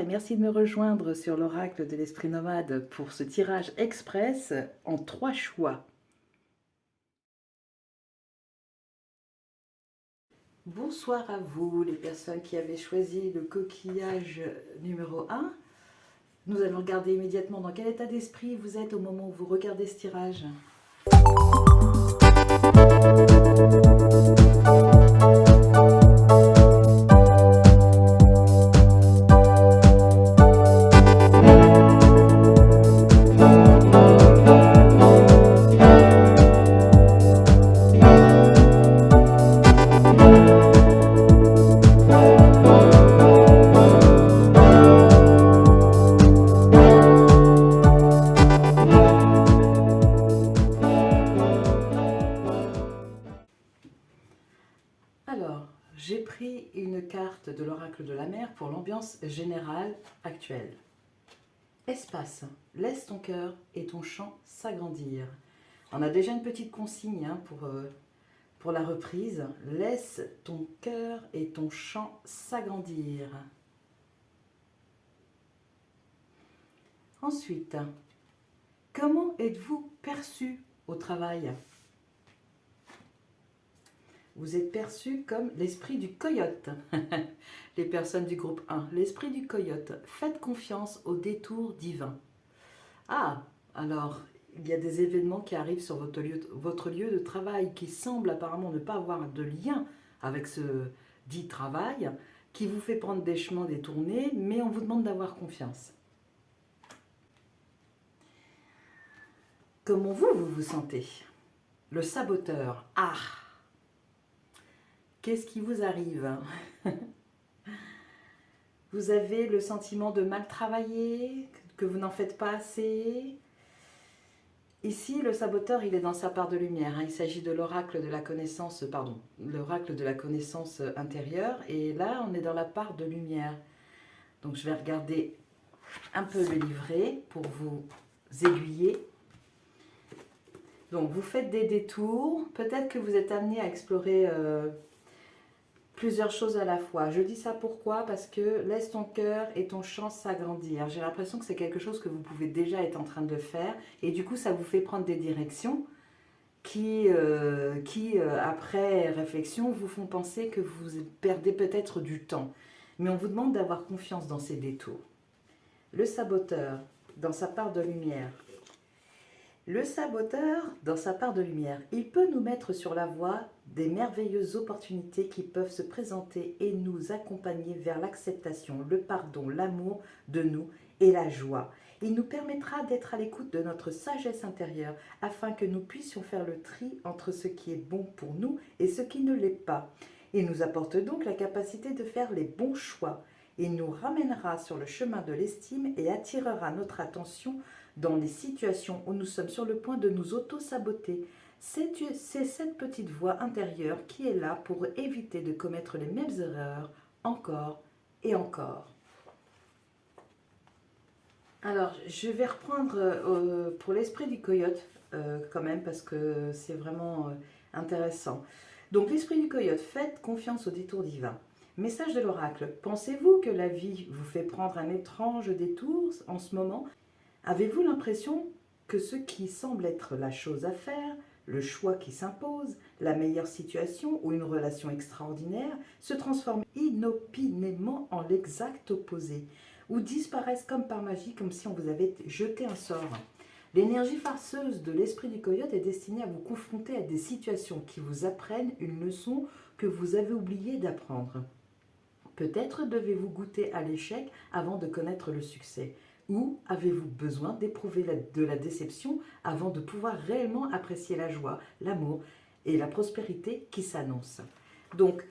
merci de me rejoindre sur l'oracle de l'Esprit Nomade pour ce tirage express en 3 choix. Bonsoir à vous les personnes qui avez choisi le coquillage numéro 1. Nous allons regarder immédiatement dans quel état d'esprit vous êtes au moment où vous regardez ce tirage. Alors, j'ai pris une carte de l'oracle de la mer pour l'ambiance générale actuelle. Espace, laisse ton cœur et ton champ s'agrandir. On a déjà une petite consigne pour la reprise. Laisse ton cœur et ton champ s'agrandir. Ensuite, comment êtes-vous perçu au travail ? Vous êtes perçu comme l'esprit du coyote. Les personnes du groupe 1, l'esprit du coyote. Faites confiance au détour divin. Ah, alors, il y a des événements qui arrivent sur votre lieu de travail qui semblent apparemment ne pas avoir de lien avec ce dit travail, qui vous fait prendre des chemins détournés, mais on vous demande d'avoir confiance. Comment vous sentez? Le saboteur. Ah! Qu'est-ce qui vous arrive? Vous avez le sentiment de mal travailler, que vous n'en faites pas assez. Ici, le saboteur, il est dans sa part de lumière. Il s'agit de l'oracle de la connaissance, l'oracle de la connaissance intérieure. Et là, on est dans la part de lumière. Donc, je vais regarder un peu le livret pour vous aiguiller. Donc, vous faites des détours. Peut-être que vous êtes amené à explorer plusieurs choses à la fois. Je dis ça pourquoi? Parce que laisse ton cœur et ton champ s'agrandir. J'ai l'impression que c'est quelque chose que vous pouvez déjà être en train de faire et du coup ça vous fait prendre des directions qui après réflexion vous font penser que vous perdez peut-être du temps. Mais on vous demande d'avoir confiance dans ces détours. Le saboteur, dans sa part de lumière. Le saboteur, dans sa part de lumière, il peut nous mettre sur la voie des merveilleuses opportunités qui peuvent se présenter et nous accompagner vers l'acceptation, le pardon, l'amour de nous et la joie. Il nous permettra d'être à l'écoute de notre sagesse intérieure afin que nous puissions faire le tri entre ce qui est bon pour nous et ce qui ne l'est pas. Il nous apporte donc la capacité de faire les bons choix. Il nous ramènera sur le chemin de l'estime et attirera notre attention dans les situations où nous sommes sur le point de nous auto-saboter. C'est cette petite voix intérieure qui est là pour éviter de commettre les mêmes erreurs encore et encore. Alors, je vais reprendre pour l'esprit du coyote quand même parce que c'est vraiment intéressant. Donc, l'esprit du coyote, faites confiance au détour divin. Message de l'oracle, pensez-vous que la vie vous fait prendre un étrange détour en ce moment ? Avez-vous l'impression que ce qui semble être la chose à faire, le choix qui s'impose, la meilleure situation ou une relation extraordinaire se transforme inopinément en l'exact opposé ou disparaissent comme par magie, comme si on vous avait jeté un sort? L'énergie farceuse de l'esprit du coyote est destinée à vous confronter à des situations qui vous apprennent une leçon que vous avez oublié d'apprendre. Peut-être devez-vous goûter à l'échec avant de connaître le succès. Ou avez-vous besoin d'éprouver de la déception avant de pouvoir réellement apprécier la joie, l'amour et la prospérité qui s'annoncent? Donc,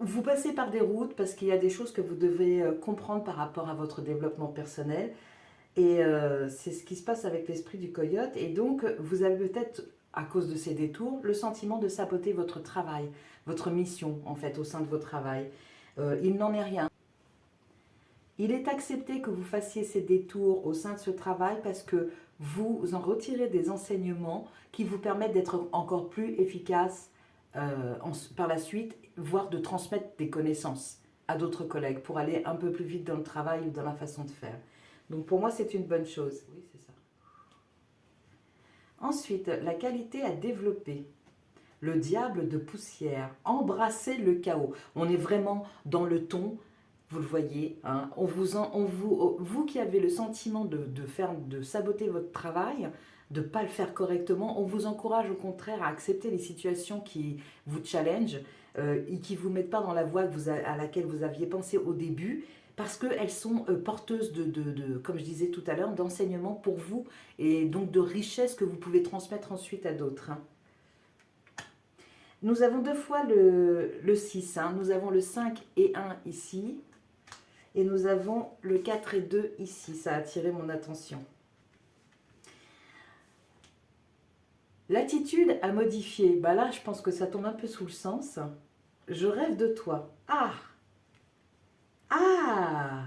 vous passez par des routes parce qu'il y a des choses que vous devez comprendre par rapport à votre développement personnel. Et c'est ce qui se passe avec l'esprit du coyote. Et donc, vous avez peut-être, à cause de ces détours, le sentiment de saboter votre travail, votre mission, en fait, au sein de votre travail. Il n'en est rien. Il est accepté que vous fassiez ces détours au sein de ce travail parce que vous en retirez des enseignements qui vous permettent d'être encore plus efficace par la suite, voire de transmettre des connaissances à d'autres collègues pour aller un peu plus vite dans le travail ou dans la façon de faire. Donc pour moi, c'est une bonne chose. Oui, c'est ça. Ensuite, la qualité à développer. Le diable de poussière, embrasser le chaos. On est vraiment dans le ton, vous le voyez, hein, vous qui avez le sentiment de saboter votre travail, de ne pas le faire correctement, on vous encourage au contraire à accepter les situations qui vous challengent et qui ne vous mettent pas dans la voie à laquelle vous aviez pensé au début, parce qu'elles sont porteuses comme je disais tout à l'heure, d'enseignements pour vous et donc de richesses que vous pouvez transmettre ensuite à d'autres. Hein. Nous avons deux fois le 6, hein. Nous avons le 5 et 1 ici, et nous avons le 4 et 2 ici, ça a attiré mon attention. L'attitude à modifier, bah là je pense que ça tombe un peu sous le sens. Je rêve de toi. Ah! Ah!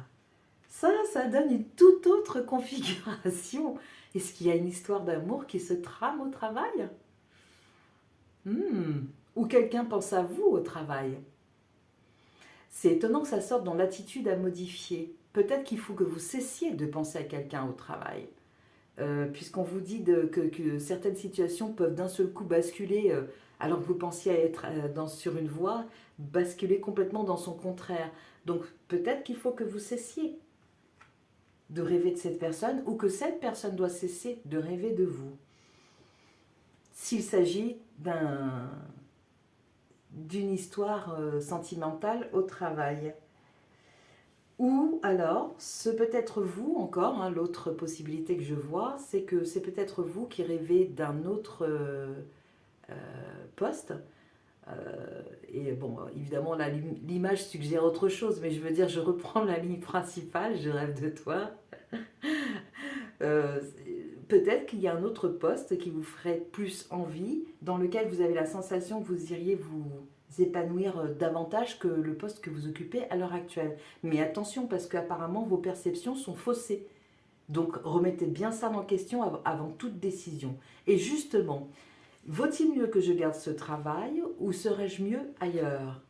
Ça donne une toute autre configuration. Est-ce qu'il y a une histoire d'amour qui se trame au travail? Ou quelqu'un pense à vous au travail. C'est étonnant que ça sorte dans l'attitude à modifier. Peut-être qu'il faut que vous cessiez de penser à quelqu'un au travail. Puisqu'on vous dit que certaines situations peuvent d'un seul coup basculer, alors que vous pensiez être sur une voie, basculer complètement dans son contraire. Donc peut-être qu'il faut que vous cessiez de rêver de cette personne, ou que cette personne doit cesser de rêver de vous. S'il s'agit d'une histoire sentimentale au travail. Ou alors, ce peut être vous encore, hein, l'autre possibilité que je vois, c'est que c'est peut-être vous qui rêvez d'un autre poste. Et bon, évidemment, l'image suggère autre chose, mais je veux dire, je reprends la ligne principale, je rêve de toi. Peut-être qu'il y a un autre poste qui vous ferait plus envie, dans lequel vous avez la sensation que vous iriez vous épanouir davantage que le poste que vous occupez à l'heure actuelle. Mais attention, parce qu'apparemment vos perceptions sont faussées. Donc remettez bien ça en question avant toute décision. Et justement, vaut-il mieux que je garde ce travail ou serais-je mieux ailleurs?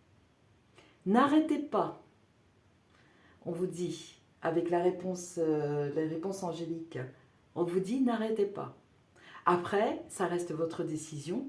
N'arrêtez pas. On vous dit, avec la réponse angélique, on vous dit n'arrêtez pas. Après, ça reste votre décision.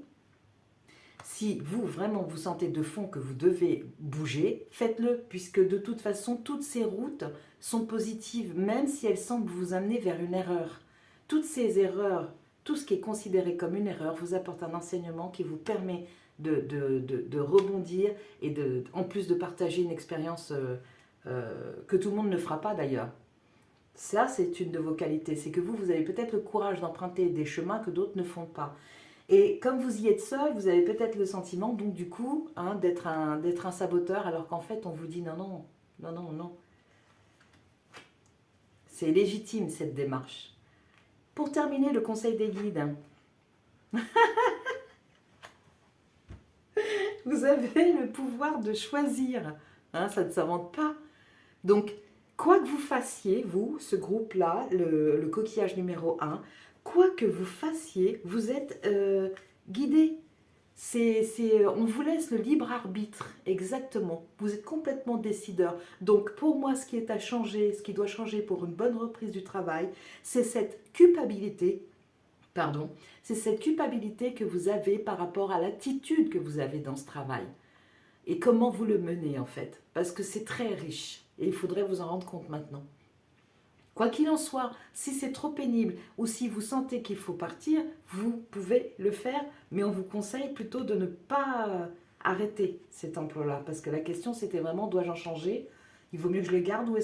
Si vous, vraiment, vous sentez de fond que vous devez bouger, faites-le, puisque de toute façon, toutes ces routes sont positives, même si elles semblent vous amener vers une erreur. Toutes ces erreurs, tout ce qui est considéré comme une erreur, vous apporte un enseignement qui vous permet de rebondir et en plus de partager une expérience que tout le monde ne fera pas d'ailleurs. Ça, c'est une de vos qualités, c'est que vous avez peut-être le courage d'emprunter des chemins que d'autres ne font pas. Et comme vous y êtes seul, vous avez peut-être le sentiment, donc du coup, hein, d'être un saboteur, alors qu'en fait, on vous dit non, non, non, non, non. C'est légitime, cette démarche. Pour terminer, le conseil des guides. Vous avez le pouvoir de choisir. Hein, ça ne s'invente pas. Donc, quoi que vous fassiez, vous, ce groupe-là, le coquillage numéro 1, quoi que vous fassiez, vous êtes guidé. On vous laisse le libre arbitre, exactement. Vous êtes complètement décideur. Donc, pour moi, ce qui est à changer, ce qui doit changer pour une bonne reprise du travail, c'est cette culpabilité. C'est cette culpabilité que vous avez par rapport à l'attitude que vous avez dans ce travail. Et comment vous le menez, en fait. Parce que c'est très riche. Et il faudrait vous en rendre compte maintenant. Quoi qu'il en soit, si c'est trop pénible ou si vous sentez qu'il faut partir, vous pouvez le faire, mais on vous conseille plutôt de ne pas arrêter cet emploi-là. Parce que la question, c'était vraiment, dois-je en changer? Il vaut mieux que je le garde ou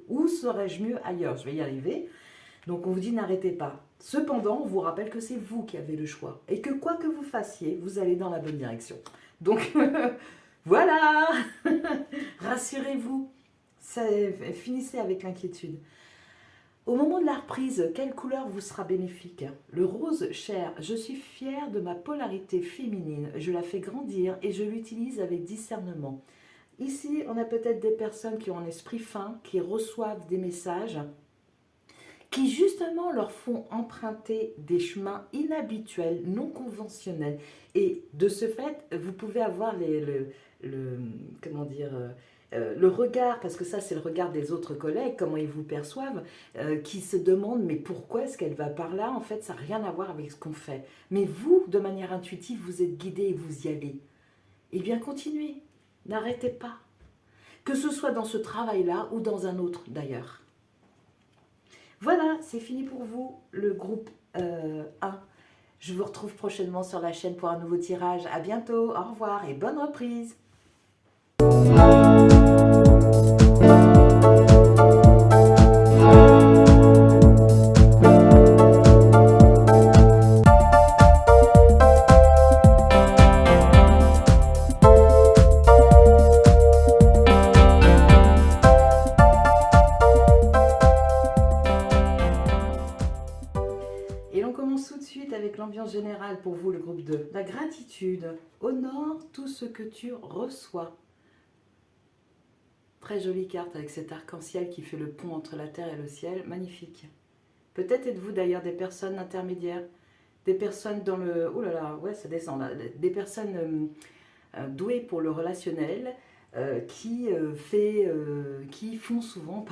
où serais-je mieux ailleurs? Je vais y arriver. Donc on vous dit n'arrêtez pas. Cependant, on vous rappelle que c'est vous qui avez le choix. Et que quoi que vous fassiez, vous allez dans la bonne direction. Donc voilà. Rassurez-vous. Finissez avec l'inquiétude. Au moment de la reprise, quelle couleur vous sera bénéfique? Le rose cher. Je suis fière de ma polarité féminine. Je la fais grandir et je l'utilise avec discernement. Ici, on a peut-être des personnes qui ont un esprit fin, qui reçoivent des messages, qui justement leur font emprunter des chemins inhabituels, non conventionnels. Et de ce fait, vous pouvez avoir comment dire, le regard, parce que ça c'est le regard des autres collègues, comment ils vous perçoivent, qui se demandent mais pourquoi est-ce qu'elle va par là? En fait, ça n'a rien à voir avec ce qu'on fait. Mais vous, de manière intuitive, vous êtes guidé et vous y allez. Eh bien, continuez, n'arrêtez pas. Que ce soit dans ce travail-là ou dans un autre d'ailleurs. Voilà, c'est fini pour vous, le groupe 1. Je vous retrouve prochainement sur la chaîne pour un nouveau tirage. À bientôt, au revoir et bonne reprise. Et l'on commence tout de suite avec l'ambiance générale pour vous, le groupe 2. La gratitude. Honore tout ce que tu reçois. Très jolie carte avec cet arc-en-ciel qui fait le pont entre la terre et le ciel. Magnifique. Peut-être êtes-vous d'ailleurs des personnes intermédiaires, des personnes dans le... Oh là là, ouais, ça descend là. Des personnes douées pour le relationnel qui font souvent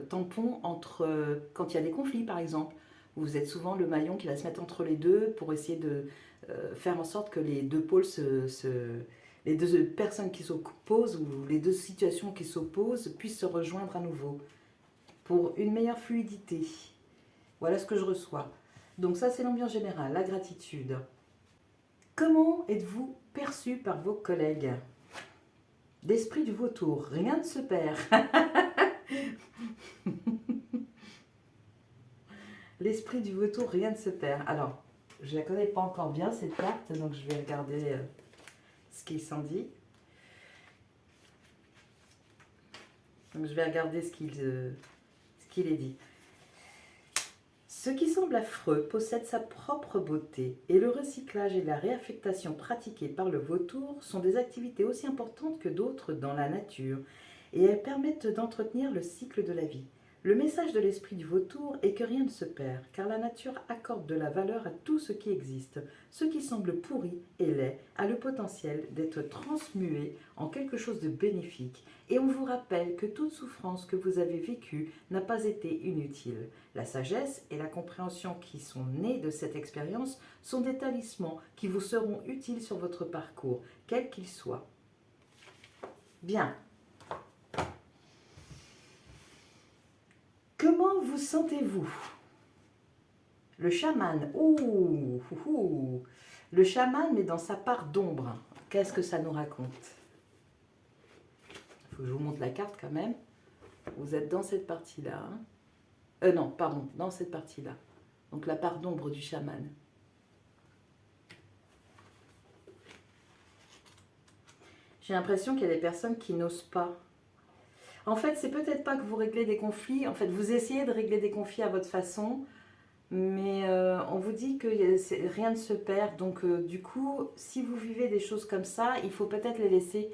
tampon entre... quand il y a des conflits, par exemple. Vous êtes souvent le maillon qui va se mettre entre les deux pour essayer de faire en sorte que les deux pôles les deux personnes qui s'opposent ou les deux situations qui s'opposent puissent se rejoindre à nouveau pour une meilleure fluidité. Voilà ce que je reçois. Donc ça, c'est l'ambiance générale, la gratitude. Comment êtes-vous perçu par vos collègues? L'esprit du vautour, rien ne se perd. L'esprit du vautour, rien ne se perd. Alors, je ne la connais pas encore bien, cette carte, donc je vais regarder ce qu'il s'en dit. Donc, je vais regarder ce qu'il est dit. Ce qui semble affreux possède sa propre beauté, et le recyclage et la réaffectation pratiquées par le vautour sont des activités aussi importantes que d'autres dans la nature, et elles permettent d'entretenir le cycle de la vie. Le message de l'esprit du vautour est que rien ne se perd, car la nature accorde de la valeur à tout ce qui existe. Ce qui semble pourri et laid a le potentiel d'être transmué en quelque chose de bénéfique. Et on vous rappelle que toute souffrance que vous avez vécue n'a pas été inutile. La sagesse et la compréhension qui sont nées de cette expérience sont des talismans qui vous seront utiles sur votre parcours, quel qu'il soit. Bien. Comment vous sentez-vous? Le chaman, le chaman est dans sa part d'ombre. Qu'est-ce que ça nous raconte? Il faut que je vous montre la carte quand même. Vous êtes dans cette partie-là. Non, pardon, dans cette partie-là. Donc la part d'ombre du chaman. J'ai l'impression qu'il y a des personnes qui n'osent pas. En fait, c'est peut-être pas que vous réglez des conflits. En fait, vous essayez de régler des conflits à votre façon. Mais on vous dit que rien ne se perd. Donc du coup, si vous vivez des choses comme ça, il faut peut-être les laisser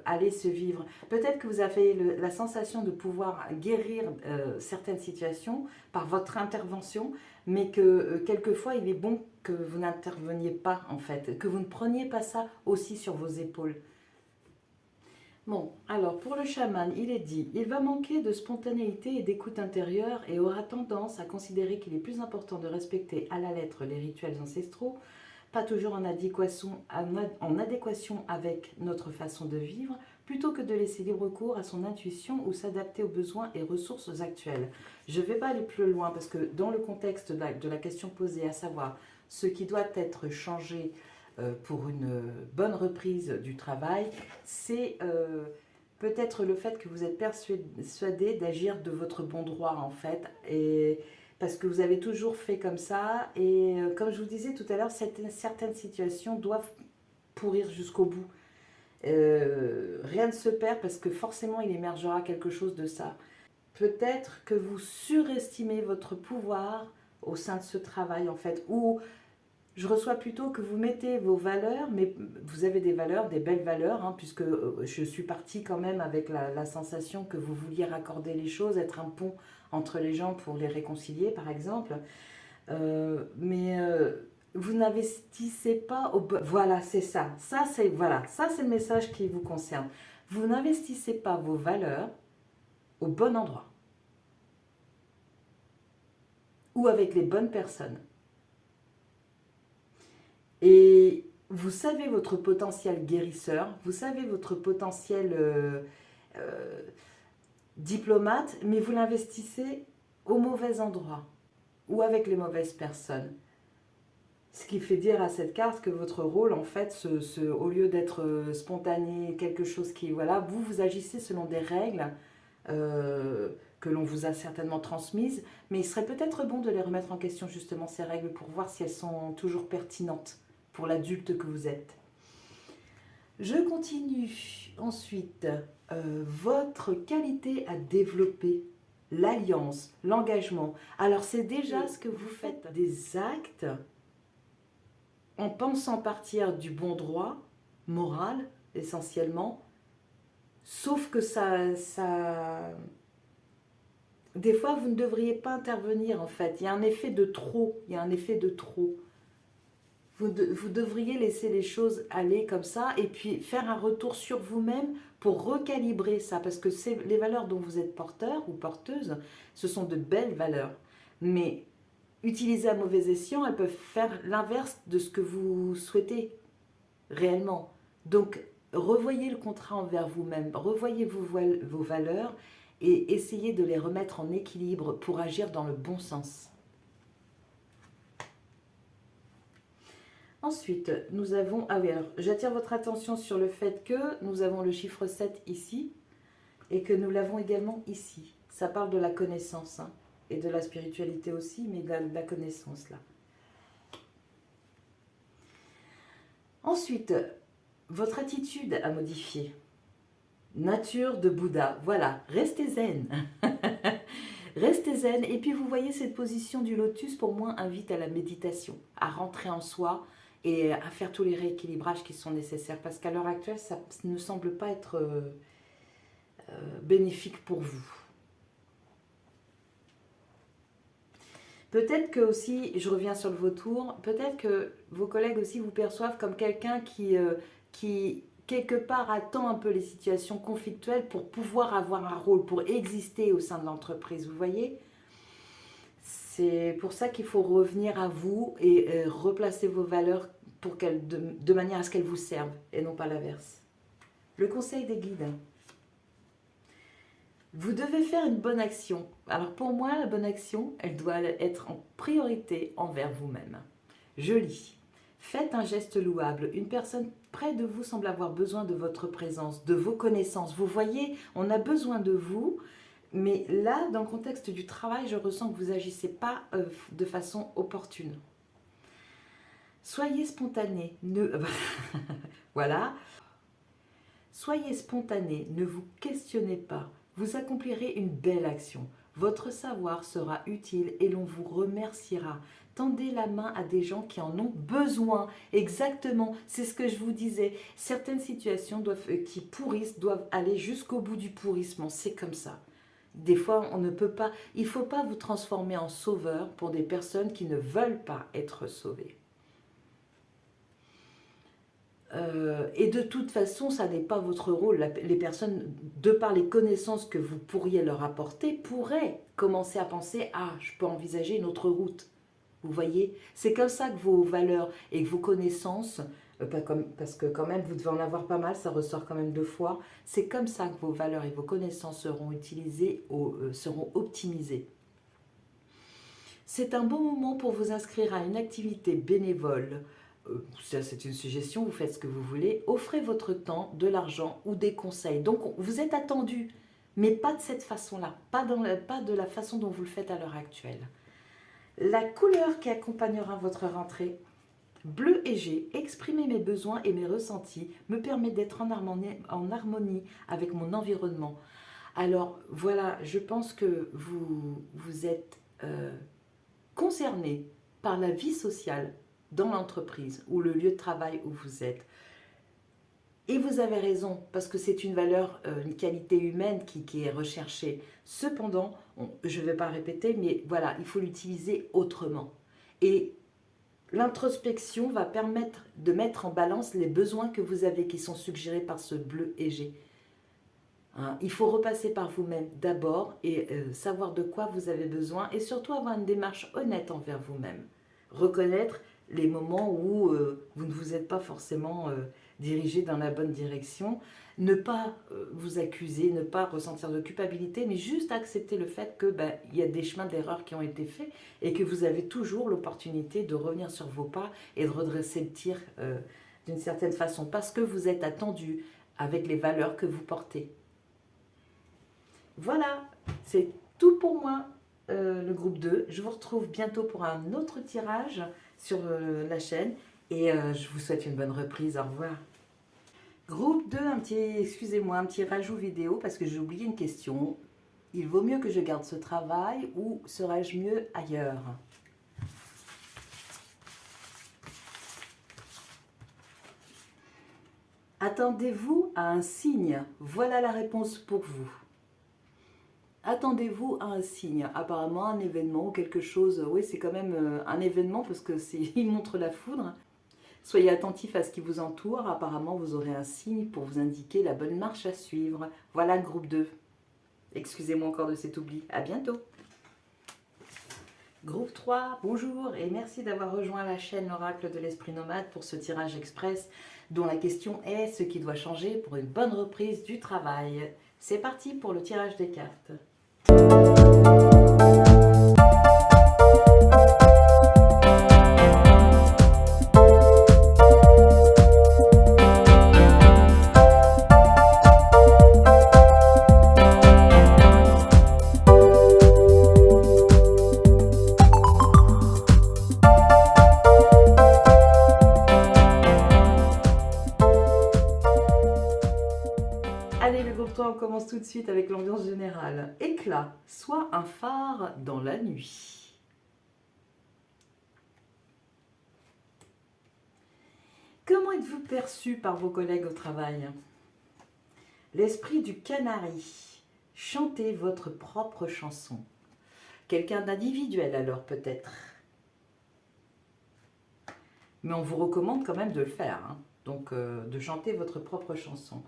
aller se vivre. Peut-être que vous avez la sensation de pouvoir guérir certaines situations par votre intervention, mais que quelquefois, il est bon que vous n'interveniez pas en fait, que vous ne preniez pas ça aussi sur vos épaules. Bon, alors pour le chaman, il est dit, il va manquer de spontanéité et d'écoute intérieure et aura tendance à considérer qu'il est plus important de respecter à la lettre les rituels ancestraux, pas toujours en adéquation avec notre façon de vivre, plutôt que de laisser libre cours à son intuition ou s'adapter aux besoins et ressources actuelles. Je ne vais pas aller plus loin parce que dans le contexte de la question posée, à savoir ce qui doit être changé pour une bonne reprise du travail, c'est peut-être le fait que vous êtes persuadé d'agir de votre bon droit en fait, et parce que vous avez toujours fait comme ça, et comme je vous disais tout à l'heure, certaines situations doivent pourrir jusqu'au bout. Rien ne se perd parce que forcément il émergera quelque chose de ça. Peut-être que vous surestimez votre pouvoir au sein de ce travail en fait, ou je reçois plutôt que vous mettez vos valeurs, mais vous avez des valeurs, des belles valeurs, hein, puisque je suis partie quand même avec la sensation que vous vouliez raccorder les choses, être un pont entre les gens pour les réconcilier, par exemple. Mais vous n'investissez pas au... Voilà, c'est ça. Ça, c'est le message qui vous concerne. Vous n'investissez pas vos valeurs au bon endroit. Ou avec les bonnes personnes. Et vous savez votre potentiel guérisseur, vous savez votre potentiel diplomate, mais vous l'investissez au mauvais endroit ou avec les mauvaises personnes. Ce qui fait dire à cette carte que votre rôle, en fait, au lieu d'être spontané, quelque chose qui... Voilà, vous agissez selon des règles que l'on vous a certainement transmises, mais il serait peut-être bon de les remettre en question, justement, ces règles, pour voir si elles sont toujours pertinentes pour l'adulte que vous êtes. Je continue. Ensuite, votre qualité à développer, l'alliance, l'engagement. Alors, c'est déjà ce que vous faites, des actes en pensant partir du bon droit, moral, essentiellement, sauf que des fois, vous ne devriez pas intervenir, en fait. Il y a un effet de trop, Vous devriez laisser les choses aller comme ça et puis faire un retour sur vous-même pour recalibrer ça. Parce que les valeurs dont vous êtes porteur ou porteuse, ce sont de belles valeurs. Mais utilisées à mauvais escient, elles peuvent faire l'inverse de ce que vous souhaitez réellement. Donc, revoyez le contrat envers vous-même, revoyez vos valeurs et essayez de les remettre en équilibre pour agir dans le bon sens. Ensuite, nous avons... Ah oui, alors, j'attire votre attention sur le fait que nous avons le chiffre 7 ici et que nous l'avons également ici. Ça parle de la connaissance, hein, et de la spiritualité aussi, mais de la connaissance, là. Ensuite, votre attitude à modifier. Nature de Bouddha. Voilà, restez zen. Restez zen. Et puis, vous voyez, cette position du lotus, pour moi, invite à la méditation, à rentrer en soi, et à faire tous les rééquilibrages qui sont nécessaires. Parce qu'à l'heure actuelle, ça ne semble pas être bénéfique pour vous. Peut-être que aussi, je reviens sur le vautour, peut-être que vos collègues aussi vous perçoivent comme quelqu'un qui quelque part attend un peu les situations conflictuelles pour pouvoir avoir un rôle, pour exister au sein de l'entreprise, vous voyez ? C'est pour ça qu'il faut revenir à vous et replacer vos valeurs pour de manière à ce qu'elles vous servent et non pas l'inverse. Le conseil des guides. Vous devez faire une bonne action. Alors pour moi, la bonne action, elle doit être en priorité envers vous-même. Je lis. Faites un geste louable. Une personne près de vous semble avoir besoin de votre présence, de vos connaissances. Vous voyez, on a besoin de vous. Mais là, dans le contexte du travail, je ressens que vous n'agissez pas de façon opportune. Soyez spontané. Voilà. Soyez spontané, ne vous questionnez pas. Vous accomplirez une belle action. Votre savoir sera utile et l'on vous remerciera. Tendez la main à des gens qui en ont besoin. Exactement, c'est ce que je vous disais. Certaines situations qui pourrissent doivent aller jusqu'au bout du pourrissement. C'est comme ça. Des fois, on ne peut pas... Il ne faut pas vous transformer en sauveur pour des personnes qui ne veulent pas être sauvées. Et de toute façon, ça n'est pas votre rôle. Les personnes, de par les connaissances que vous pourriez leur apporter, pourraient commencer à penser « Ah, je peux envisager une autre route ». Vous voyez, c'est comme ça que vos valeurs et que vos connaissances, parce que quand même, vous devez en avoir pas mal, ça ressort quand même 2 fois, c'est comme ça que vos valeurs et vos connaissances seront utilisées, seront optimisées. C'est un bon moment pour vous inscrire à une activité bénévole. C'est une suggestion, vous faites ce que vous voulez. Offrez votre temps, de l'argent ou des conseils. Donc, vous êtes attendu, mais pas de cette façon-là, pas de la façon dont vous le faites à l'heure actuelle. La couleur qui accompagnera votre rentrée, bleu et exprimer mes besoins et mes ressentis, me permet d'être en harmonie avec mon environnement. Alors, voilà, je pense que vous êtes concerné par la vie sociale dans l'entreprise ou le lieu de travail où vous êtes. Et vous avez raison, parce que c'est une valeur, une qualité humaine qui est recherchée. Cependant, je ne vais pas répéter, mais voilà, il faut l'utiliser autrement. Et l'introspection va permettre de mettre en balance les besoins que vous avez, qui sont suggérés par ce bleu égé. Hein, il faut repasser par vous-même d'abord et savoir de quoi vous avez besoin et surtout avoir une démarche honnête envers vous-même. Reconnaître les moments où vous ne vous êtes pas forcément dirigé dans la bonne direction, ne pas vous accuser, ne pas ressentir de culpabilité, mais juste accepter le fait que il y a des chemins d'erreur qui ont été faits et que vous avez toujours l'opportunité de revenir sur vos pas et de redresser le tir d'une certaine façon parce que vous êtes attendu avec les valeurs que vous portez. Voilà, c'est tout pour moi, le groupe 2. Je vous retrouve bientôt pour un autre tirage sur la chaîne et je vous souhaite une bonne reprise. Au revoir. Groupe 2, excusez-moi, un petit rajout vidéo parce que j'ai oublié une question. Il vaut mieux que je garde ce travail ou serais-je mieux ailleurs? Attendez-vous à un signe? Voilà la réponse pour vous. Attendez-vous à un signe, apparemment un événement ou quelque chose. Oui, c'est quand même un événement parce que il montre la foudre. Soyez attentif à ce qui vous entoure. Apparemment, vous aurez un signe pour vous indiquer la bonne marche à suivre. Voilà le groupe 2. Excusez-moi encore de cet oubli. À bientôt. Groupe 3, bonjour et merci d'avoir rejoint la chaîne L'Oracle de l'Esprit Nomade pour ce tirage express dont la question est ce qui doit changer pour une bonne reprise du travail. C'est parti pour le tirage des cartes. Allez, le groupe 3, on commence tout de suite avec l'ambiance générale. Éclat, soit un phare dans la nuit. Comment êtes-vous perçu par vos collègues au travail? L'esprit du canari. Chantez votre propre chanson. Quelqu'un d'individuel alors peut-être. Mais on vous recommande quand même de le faire, hein. Donc de chanter votre propre chanson.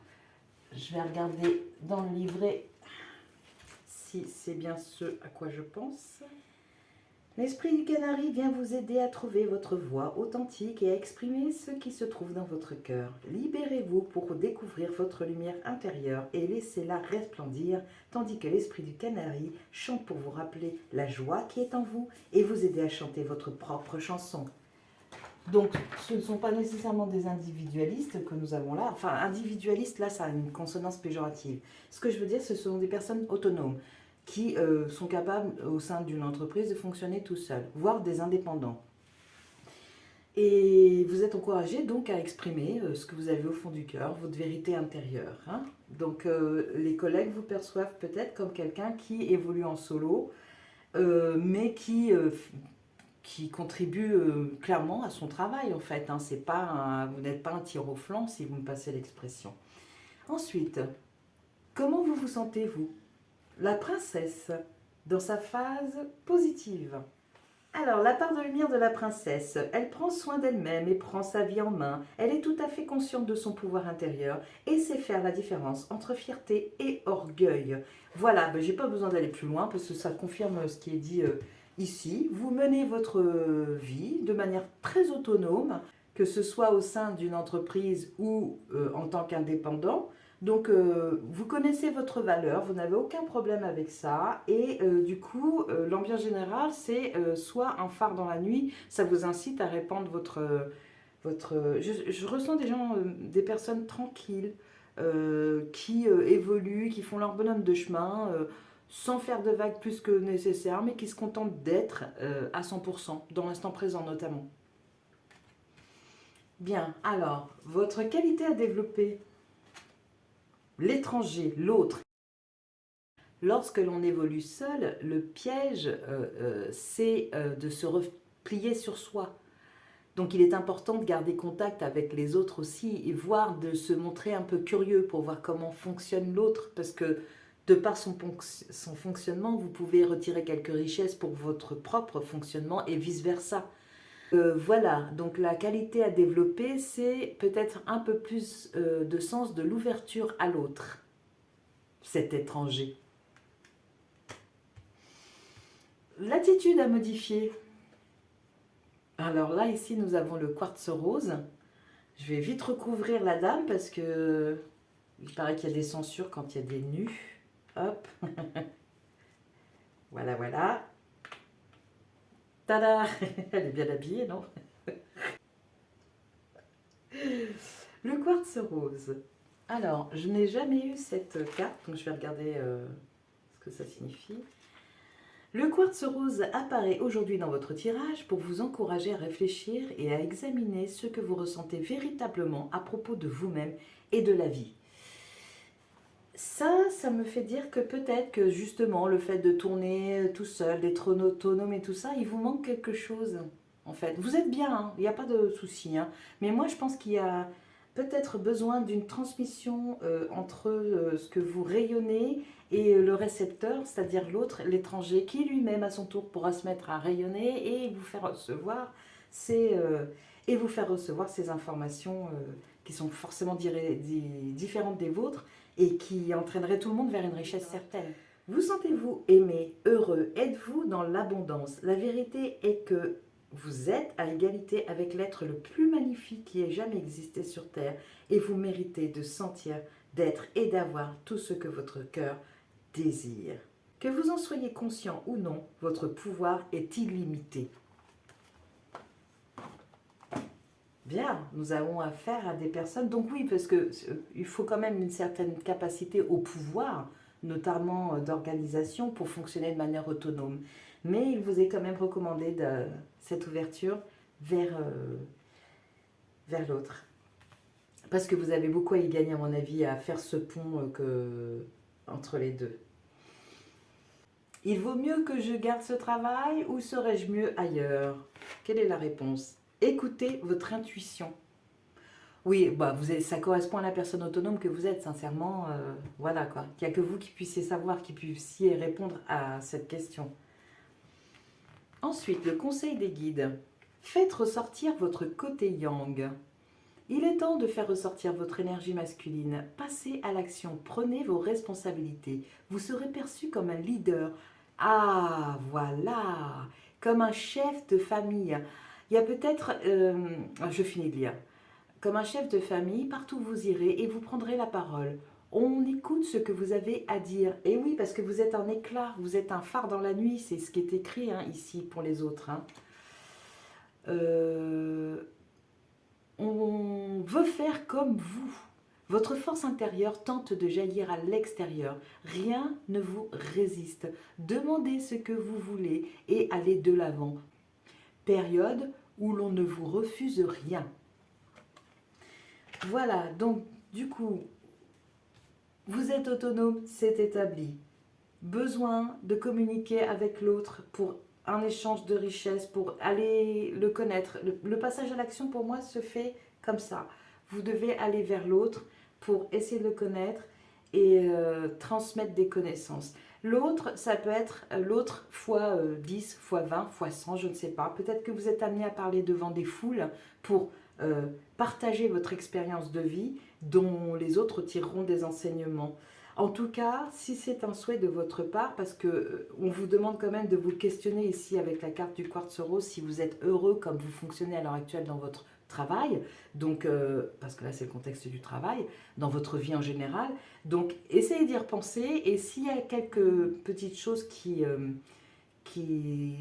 Je vais regarder dans le livret si c'est bien ce à quoi je pense. L'esprit du canari vient vous aider à trouver votre voix authentique et à exprimer ce qui se trouve dans votre cœur. Libérez-vous pour découvrir votre lumière intérieure et laissez-la resplendir, tandis que l'esprit du canari chante pour vous rappeler la joie qui est en vous et vous aider à chanter votre propre chanson. Donc, ce ne sont pas nécessairement des individualistes que nous avons là. Enfin, individualiste, là, ça a une consonance péjorative. Ce que je veux dire, ce sont des personnes autonomes qui sont capables, au sein d'une entreprise, de fonctionner tout seuls, voire des indépendants. Et vous êtes encouragé donc à exprimer ce que vous avez au fond du cœur, votre vérité intérieure. Hein. Donc, les collègues vous perçoivent peut-être comme quelqu'un qui évolue en solo, mais qui contribue clairement à son travail en fait. Hein. C'est pas vous n'êtes pas un tir au flanc si vous me passez l'expression. Ensuite, comment vous vous sentez vous? La princesse, dans sa phase positive. Alors, la part de lumière de la princesse, elle prend soin d'elle-même et prend sa vie en main. Elle est tout à fait consciente de son pouvoir intérieur et sait faire la différence entre fierté et orgueil. Voilà, j'ai pas besoin d'aller plus loin parce que ça confirme ce qui est dit ici. Vous menez votre vie de manière très autonome, que ce soit au sein d'une entreprise ou en tant qu'indépendant. Donc, vous connaissez votre valeur, vous n'avez aucun problème avec ça. Et du coup, l'ambiance générale, c'est soit un phare dans la nuit, ça vous incite à répandre je ressens des gens, des personnes tranquilles, qui évoluent, qui font leur bonhomme de chemin, sans faire de vagues plus que nécessaire, mais qui se contentent d'être à 100%, dans l'instant présent notamment. Bien, alors, votre qualité à développer. L'étranger, l'autre. Lorsque l'on évolue seul, le piège, c'est de se replier sur soi. Donc il est important de garder contact avec les autres aussi et voire de se montrer un peu curieux pour voir comment fonctionne l'autre parce que de par son fonctionnement, vous pouvez retirer quelques richesses pour votre propre fonctionnement et vice-versa. Voilà, donc la qualité à développer, c'est peut-être un peu plus de sens de l'ouverture à l'autre, cet étranger. L'attitude à modifier. Alors là, ici, nous avons le quartz rose. Je vais vite recouvrir la dame parce que il paraît qu'il y a des censures quand il y a des nus. Hop. Voilà, voilà. Tada. Elle est bien habillée, non? Le quartz rose. Alors, je n'ai jamais eu cette carte, donc je vais regarder ce que ça signifie. Le quartz rose apparaît aujourd'hui dans votre tirage pour vous encourager à réfléchir et à examiner ce que vous ressentez véritablement à propos de vous-même et de la vie. Ça me fait dire que peut-être que justement le fait de tourner tout seul, d'être autonome et tout ça, il vous manque quelque chose en fait. Vous êtes bien, hein, il n'y a pas de souci, hein, mais moi je pense qu'il y a peut-être besoin d'une transmission entre ce que vous rayonnez et le récepteur, c'est-à-dire l'autre, l'étranger, qui lui-même à son tour pourra se mettre à rayonner et vous faire recevoir ces informations qui sont forcément différentes des vôtres et qui entraîneraient tout le monde vers une richesse certaine. Vous sentez-vous aimé, heureux, êtes-vous dans l'abondance? La vérité est que vous êtes à égalité avec l'être le plus magnifique qui ait jamais existé sur Terre et vous méritez de sentir, d'être et d'avoir tout ce que votre cœur désire. Que vous en soyez conscient ou non, votre pouvoir est illimité. Bien, nous avons affaire à des personnes, donc oui, parce qu'il faut quand même une certaine capacité au pouvoir, notamment d'organisation, pour fonctionner de manière autonome. Mais il vous est quand même recommandé cette ouverture vers l'autre. Parce que vous avez beaucoup à y gagner, à mon avis, à faire ce pont entre les deux. Il vaut mieux que je garde ce travail ou serais-je mieux ailleurs? Quelle est la réponse? Écoutez votre intuition. Oui, bah ça correspond à la personne autonome que vous êtes, sincèrement. Voilà quoi. Il n'y a que vous qui puissiez savoir, qui puissiez répondre à cette question. Ensuite, le conseil des guides. Faites ressortir votre côté yang. Il est temps de faire ressortir votre énergie masculine. Passez à l'action, prenez vos responsabilités. Vous serez perçu comme un leader. Ah, voilà, comme un chef de famille. Il y a peut-être, je finis de lire, comme un chef de famille, partout où vous irez et vous prendrez la parole. On écoute ce que vous avez à dire. Et oui, parce que vous êtes un éclat, vous êtes un phare dans la nuit, c'est ce qui est écrit ici pour les autres. On veut faire comme vous. Votre force intérieure tente de jaillir à l'extérieur. Rien ne vous résiste. Demandez ce que vous voulez et allez de l'avant. Période où l'on ne vous refuse rien. Voilà, donc du coup, vous êtes autonome, c'est établi. Besoin de communiquer avec l'autre pour un échange de richesses, pour aller le connaître. Le passage à l'action, pour moi, se fait comme ça. Vous devez aller vers l'autre pour essayer de le connaître et transmettre des connaissances. L'autre, ça peut être l'autre fois 10, fois 20, fois 100, je ne sais pas. Peut-être que vous êtes amené à parler devant des foules pour partager votre expérience de vie dont les autres tireront des enseignements. En tout cas, si c'est un souhait de votre part, parce que on vous demande quand même de vous questionner ici avec la carte du quartz rose, si vous êtes heureux comme vous fonctionnez à l'heure actuelle dans votre travail, donc parce que là c'est le contexte du travail, dans votre vie en général. Donc essayez d'y repenser et s'il y a quelques petites choses qui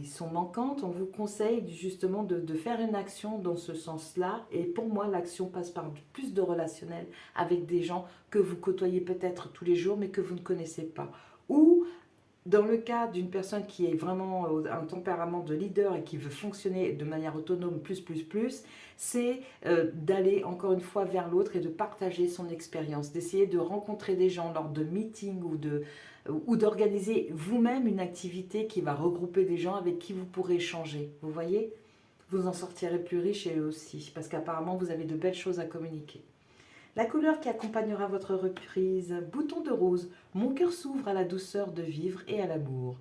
sont manquantes, on vous conseille justement de faire une action dans ce sens-là. Et pour moi, l'action passe par plus de relationnel avec des gens que vous côtoyez peut-être tous les jours, mais que vous ne connaissez pas. Ou dans le cas d'une personne qui est vraiment un tempérament de leader et qui veut fonctionner de manière autonome c'est d'aller encore une fois vers l'autre et de partager son expérience, d'essayer de rencontrer des gens lors de meetings ou d'organiser vous-même une activité qui va regrouper des gens avec qui vous pourrez échanger. Vous voyez ? vous en sortirez plus riche et aussi, parce qu'apparemment vous avez de belles choses à communiquer. La couleur qui accompagnera votre reprise, bouton de rose, mon cœur s'ouvre à la douceur de vivre et à l'amour.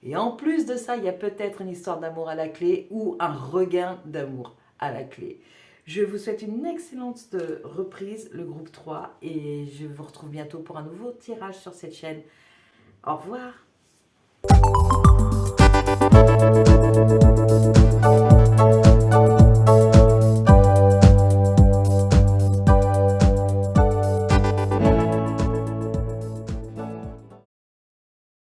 Et en plus de ça, il y a peut-être une histoire d'amour à la clé ou un regain d'amour à la clé. Je vous souhaite une excellente reprise, le groupe 3, et je vous retrouve bientôt pour un nouveau tirage sur cette chaîne. Au revoir.